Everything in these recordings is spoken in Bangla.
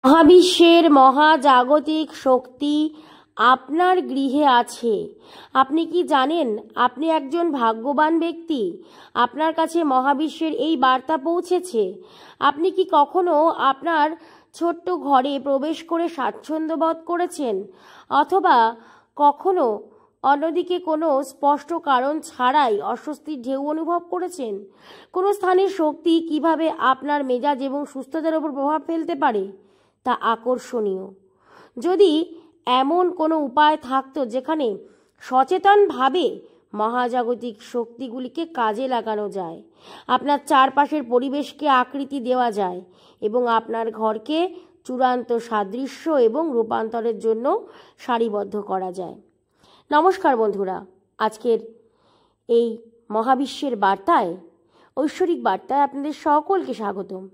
মহাবিশ্বের মহাজাগতিক শক্তি আপনার গৃহে আছে। আপনি কি জানেন আপনি একজন ভাগ্যবান ব্যক্তি? আপনার কাছে মহাবিশ্বের এই বার্তা পৌঁছেছে। আপনি কি কখনো আপনার ছোট্ট ঘরে প্রবেশ করে স্বাচ্ছন্দ্য বোধ করেছেন, অথবা কখনো অন্যদিকে কোনো স্পষ্ট কারণ ছাড়াই অস্বস্তির ঢেউ অনুভব করেছেন? কোনো স্থানের শক্তি কিভাবে আপনার মেজাজ এবং সুস্থতার উপর প্রভাব ফেলতে পারে তা আকর্ষণীয়। যদি এমন কোনো উপায় থাকতো যেখানে সচেতনভাবে মহাজাগতিক শক্তিগুলিকে কাজে লাগানো যায়, আপনার চারপাশের পরিবেশকে আকৃতি দেওয়া যায় এবং আপনার ঘরকে চূড়ান্ত সাদৃশ্য এবং রূপান্তরের জন্য সারিবদ্ধ করা যায়। নমস্কার বন্ধুরা, আজকের এই মহাবিশ্বের বার্তায়, ঐশ্বরিক বার্তায় আপনাদের সকলকে স্বাগতম।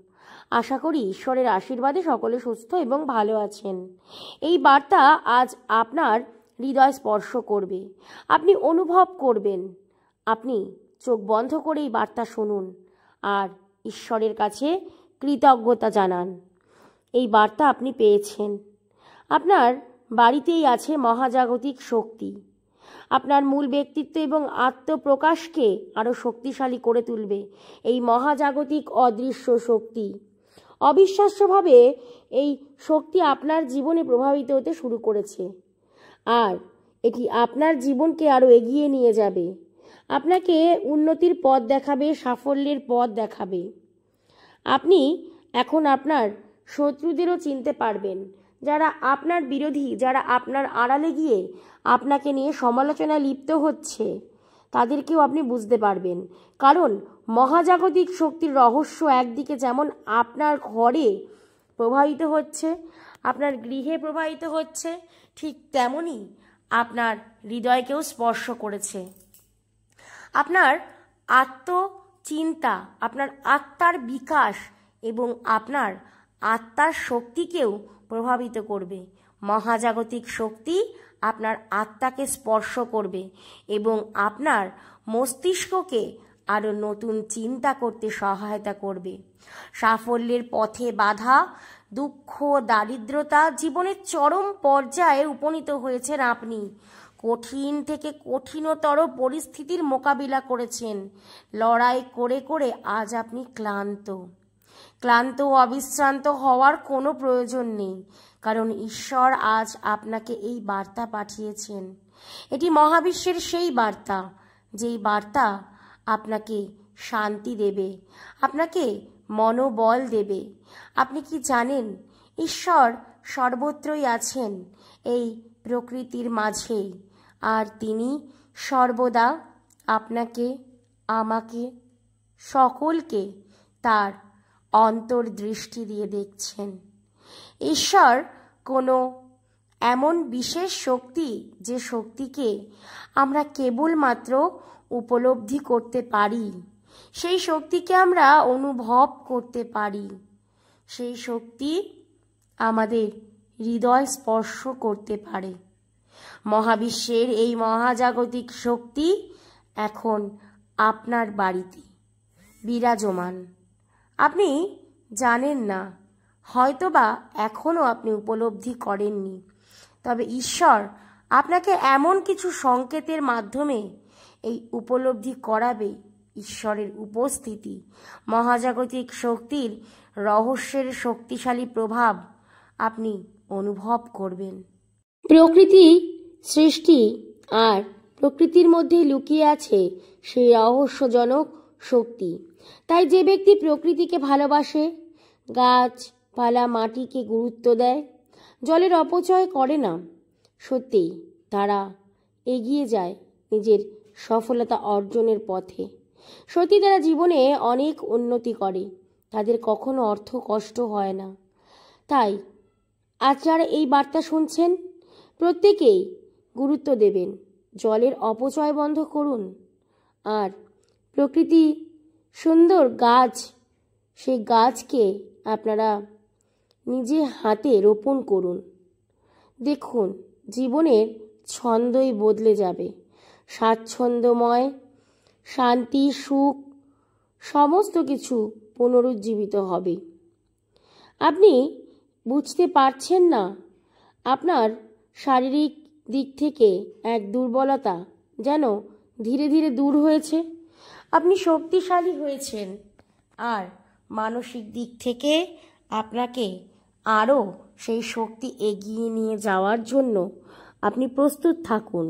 আশা করি ঈশ্বরের আশীর্বাদে সকলে সুস্থ এবং ভালো আছেন। এই বার্তা আজ আপনার হৃদয় স্পর্শ করবে। আপনি অনুভব করবেন। আপনি চোখ বন্ধ করে এই বার্তা শুনুন আর ঈশ্বরের কাছে কৃতজ্ঞতা জানান। এই বার্তা আপনি পেয়েছেন। আপনার বাড়িতেই আছে মহাজাগতিক শক্তি। আপনার মূল ব্যক্তিত্ব এবং আত্মপ্রকাশকে আরও শক্তিশালী করে তুলবে এই মহাজাগতিক অদৃশ্য শক্তি। অবিশ্বাস্যভাবে এই শক্তি আপনার জীবনে প্রভাবিত হতে শুরু করেছে, আর এটি আপনার জীবনকে আরও এগিয়ে নিয়ে যাবে। আপনাকে উন্নতির পথ দেখাবে, সাফল্যের পথ দেখাবে। আপনি এখন আপনার শত্রুদেরও চিনতে পারবেন, যারা আপনার বিরোধী, যারা আপনার আড়ালে গিয়ে আপনাকে নিয়ে সমালোচনায় লিপ্ত হচ্ছে, তাদেরকেও আপনি বুঝতে পারবেন। কারণ মহাজাগতিক শক্তির রহস্য একদিকে যেমন আপনার ঘরে প্রবাহিত হচ্ছে, আপনার গৃহে প্রবাহিত হচ্ছে, ঠিক তেমনি আপনার হৃদয়কেও স্পর্শ করেছে। আপনার আত্মচিন্তা, আপনার আত্মার বিকাশ এবং আপনার আত্মার শক্তিকেও প্রভাবিত করবে। মহাজাগতিক শক্তি আপনার আত্মাকে স্পর্শ করবে এবং আপনার মস্তিষ্ককে আরও নতুন চিন্তা করতে সহায়তা করবে। সাফল্যের পথে বাধা, দুঃখ, দারিদ্রতা, জীবনের চরম পর্যায়ে উপনীত হয়েছেন আপনি। কঠিন থেকে কঠিনতর পরিস্থিতির মোকাবিলা করেছেন। লড়াই করে করে আজ আপনি ক্লান্ত ও অবিশ্রান্ত হওয়ার কোনো প্রয়োজন নেই, কারণ ঈশ্বর আজ আপনাকে এই বার্তা পাঠিয়েছেন। এটি মহাবিশ্বের সেই বার্তা, যেই বার্তা আপনাকে শান্তি দেবে, আপনাকে মনোবল দেবে। আপনি কি জানেন ঈশ্বর সর্বত্রই আছেন, এই প্রকৃতির মাঝেই, আর তিনি সর্বদা আপনাকে, আমাকে, সকলকে তার অন্তর্দৃষ্টি দিয়ে দেখছেন। ঈশ্বর কোনো এমন বিশেষ শক্তি, যে শক্তিকে আমরা কেবলমাত্র উপলব্ধি করতে পারি, সেই শক্তিকে আমরা অনুভব করতে পারি, সেই শক্তি আমাদের হৃদয় স্পর্শ করতে পারে। মহাবিশ্বের এই মহাজাগতিক শক্তি এখন আপনার বাড়িতে বিরাজমান। আপনি জানেন না, হয়তোবা এখনও আপনি উপলব্ধি করেননি, তবে ঈশ্বর আপনাকে এমন কিছু সংকেতের মাধ্যমে এই উপলব্ধি করাবে। ঈশ্বরের উপস্থিতি, মহাজাগতিক শক্তির রহস্যের শক্তিশালী প্রভাব আপনি অনুভব করবেন। প্রকৃতি সৃষ্টি আর প্রকৃতির মধ্যে লুকিয়ে আছে সেই রহস্যজনক শক্তি। তাই যে ব্যক্তি প্রকৃতিকে ভালোবাসে, গাছপালা, মাটিকে গুরুত্ব দেয়, জলের অপচয় করে না, সত্যিই তারা এগিয়ে যায় নিজের সফলতা অর্জনের পথে। সত্যি তারা জীবনে অনেক উন্নতি করে, তাদের কখনো অর্থ কষ্ট হয় না। তাই আজ যারা এই বার্তা শুনছেন, প্রত্যেকেই গুরুত্ব দেবেন, জলের অপচয় বন্ধ করুন, আর প্রকৃতি সুন্দর গাছ, সেই গাছকে আপনারা নিজে হাতে রোপণ করুন। দেখুন, জীবনের ছন্দই বদলে যাবে। স্বাচ্ছন্দ্যময়, শান্তি, সুখ, সমস্ত কিছু পুনরুজ্জীবিত হবে। আপনি বুঝতে পারছেন না আপনার শারীরিক দিক থেকে এক দুর্বলতা যেন ধীরে ধীরে দূর হয়েছে, আপনি শক্তিশালী হয়েছেন। আর মানসিক দিক থেকে আপনাকে আরও সেই শক্তি এগিয়ে নিয়ে যাওয়ার জন্য আপনি প্রস্তুত থাকুন।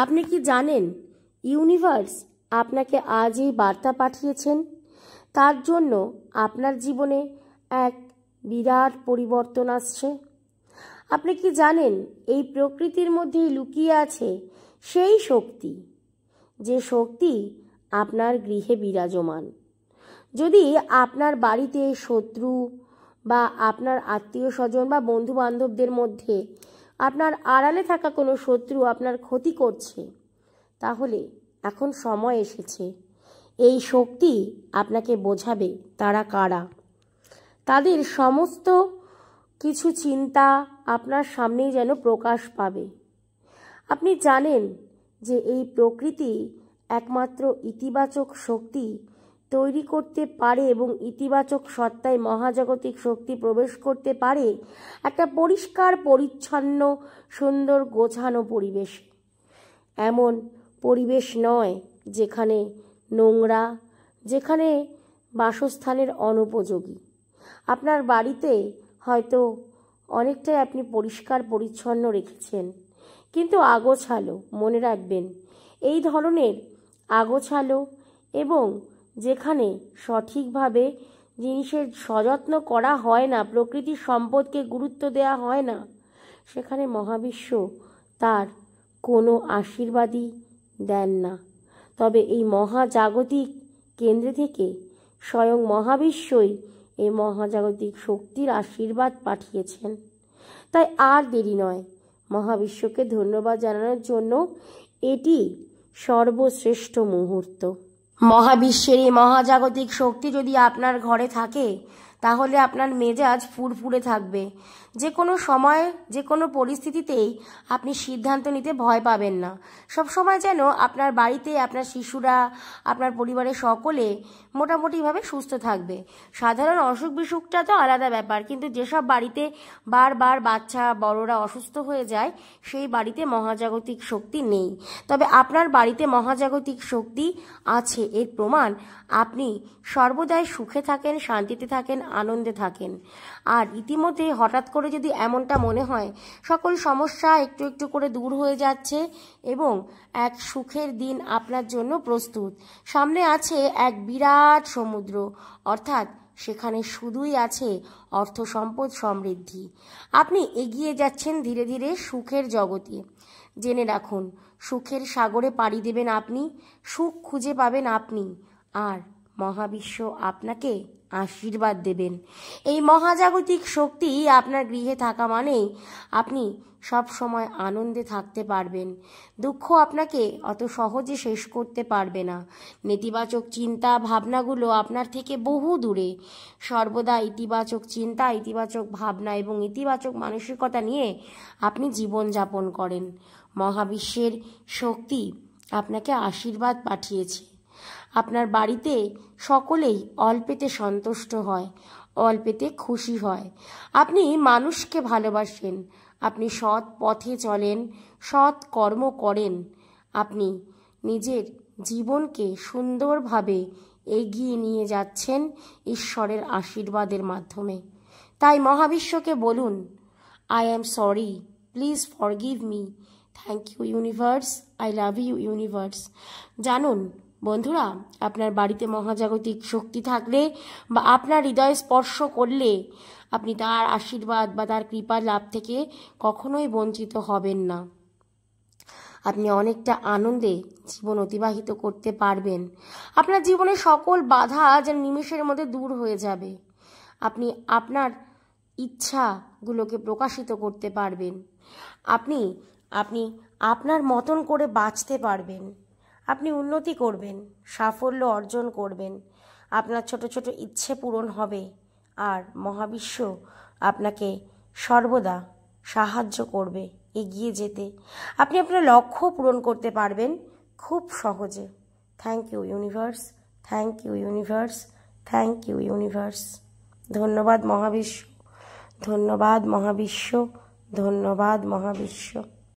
আপনি কি জানেন ইউনিভার্স আপনাকে আজ এই বার্তা পাঠিয়েছেন? তার জন্য আপনার জীবনে এক বিরাট পরিবর্তন আসছে। আপনি কি জানেন এই প্রকৃতির মধ্যেই লুকিয়ে আছে সেই শক্তি, যে শক্তি আপনার গৃহে বিরাজমান। যদি আপনার বাড়িতে শত্রু বা আপনার আত্মীয় স্বজন বা বন্ধু বান্ধবদের মধ্যে আপনার আড়ালে থাকা কোনো শত্রু আপনার ক্ষতি করছে, তাহলে এখন সময় এসেছে এই শক্তি আপনাকে বোঝাবে তারা কারা। তাদের সমস্ত কিছু চিন্তা আপনার সামনেই যেন প্রকাশ পাবে। আপনি জানেন যে এই প্রকৃতি একমাত্র ইতিবাচক শক্তি তৈরি করতে পারে এবং ইতিবাচক সত্তায় মহাজাগতিক শক্তি প্রবেশ করতে পারে একটা পরিষ্কার পরিচ্ছন্ন সুন্দর গোছানো পরিবেশ। এমন পরিবেশ নয় যেখানে নোংরা, যেখানে বাসস্থানের অনুপযোগী। আপনার বাড়িতে হয়তো অনেকটাই আপনি পরিষ্কার পরিচ্ছন্ন রেখেছেন, কিন্তু আগোছালো। মনে রাখবেন, এই ধরনের আগোছালো এবং যেখানে সঠিকভাবে জিনিসের সযত্ন করা হয় না, প্রকৃতির সম্পদকে গুরুত্ব দেওয়া হয় না, সেখানে মহাবিশ্ব তার কোনো আশীর্বাদই দেন না। তবে এই মহাজাগতিক কেন্দ্র থেকে স্বয়ং মহাবিশ্বই এই মহাজাগতিক শক্তির আশীর্বাদ পাঠিয়েছেন। তাই আর দেরি নয়, মহাবিশ্বকে ধন্যবাদ জানানোর জন্য এটি সর্বশ্রেষ্ঠ মুহূর্ত। মহাবিশ্বের এই মহাজাগতিক শক্তি যদি আপনার ঘরে থাকে, তাহলে আপনার মেজাজ ফুরফুরে থাকবে। যে কোনো সময়, যে কোনো পরিস্থিতিতেই আপনি সিদ্ধান্ত নিতে ভয় পাবেন না। সব সময় যেন আপনার বাড়িতে আপনার শিশুরা, আপনার পরিবারের সকলে মোটামুটিভাবে সুস্থ থাকবে। সাধারণ অসুখ বিসুখটা তো আলাদা ব্যাপার, কিন্তু যেসব বাড়িতে বারবার বাচ্চা বড়রা অসুস্থ হয়ে যায়, সেই বাড়িতে মহাজাগতিক শক্তি নেই। তবে আপনার বাড়িতে মহাজাগতিক শক্তি আছে, এর প্রমাণ আপনি সর্বদাই সুখে থাকেন, শান্তিতে থাকেন, আনন্দে থাকেন। আর ইতিমধ্যে হঠাৎ করে যদি এমনটা মনে হয় সকল সমস্যা একটু একটু করে দূর হয়ে যাচ্ছে এবং এক সুখের দিন আপনার জন্য প্রস্তুত, সামনে আছে এক বিরাট সমুদ্র, অর্থাৎ সেখানে শুধুই আছে অর্থ সম্পদ সমৃদ্ধি। আপনি এগিয়ে যাচ্ছেন ধীরে ধীরে সুখের জগতে। জেনে রাখুন, সুখের সাগরে পাড়ি দেবেন আপনি, সুখ খুঁজে পাবেন আপনি, আর মহাবিশ্ব আপনাকে আশীর্বাদ দেবেন। এই মহাজাগতিক শক্তি আপনার গৃহে থাকা মানেই আপনি সব সময় আনন্দে থাকতে পারবেন। দুঃখ আপনাকে অত সহজে শেষ করতে পারবে না। নেতিবাচক চিন্তা ভাবনাগুলো আপনার থেকে বহু দূরে। সর্বদা ইতিবাচক চিন্তা, ইতিবাচক ভাবনা এবং ইতিবাচক মানসিকতা নিয়ে আপনি জীবনযাপন করেন। মহাবিশ্বের শক্তি আপনাকে আশীর্বাদ পাঠিয়েছে। আপনার বাড়িতে সকলেই অল্পেতে সন্তুষ্ট হয়, অল্পেতে খুশি হয়। আপনি মানুষকে ভালোবাসেন, আপনি সৎ পথে চলেন, সৎ কর্ম করেন, আপনি নিজের জীবনকে সুন্দরভাবে এগিয়ে নিয়ে যাচ্ছেন ঈশ্বরের আশীর্বাদের মাধ্যমে। তাই মহাবিশ্বকে বলুন, I am sorry, please forgive me, thank you universe, I love you universe. জানুন বন্ধুরা, আপনার বাড়িতে মহাজাগতিক শক্তি থাকলে বা আপনার হৃদয় স্পর্শ করলে আপনি তার আশীর্বাদ বা তার কৃপা লাভ থেকে কখনোই বঞ্চিত হবেন না। আপনি অনেকটা আনন্দে জীবন অতিবাহিত করতে পারবেন। আপনার জীবনের সকল বাধা যেন নিমেষের মধ্যে দূর হয়ে যাবে। আপনি আপনার ইচ্ছাগুলোকে প্রকাশিত করতে পারবেন। আপনি আপনার মতন করে বাঁচতে পারবেন। আপনি উন্নতি করবেন, সাফল্য অর্জন করবেন, আপনার ছোট ছোট ইচ্ছে পূরণ হবে, আর মহাবিশ্ব আপনাকে সর্বদা সাহায্য করবে এগিয়ে যেতে। আপনি আপনার লক্ষ্য পূরণ করতে পারবেন খুব সহজে। Thank you universe, thank you universe, thank you universe. ধন্যবাদ মহাবিশ্ব। ধন্যবাদ মহাবিশ্ব, ধন্যবাদ মহাবিশ্ব।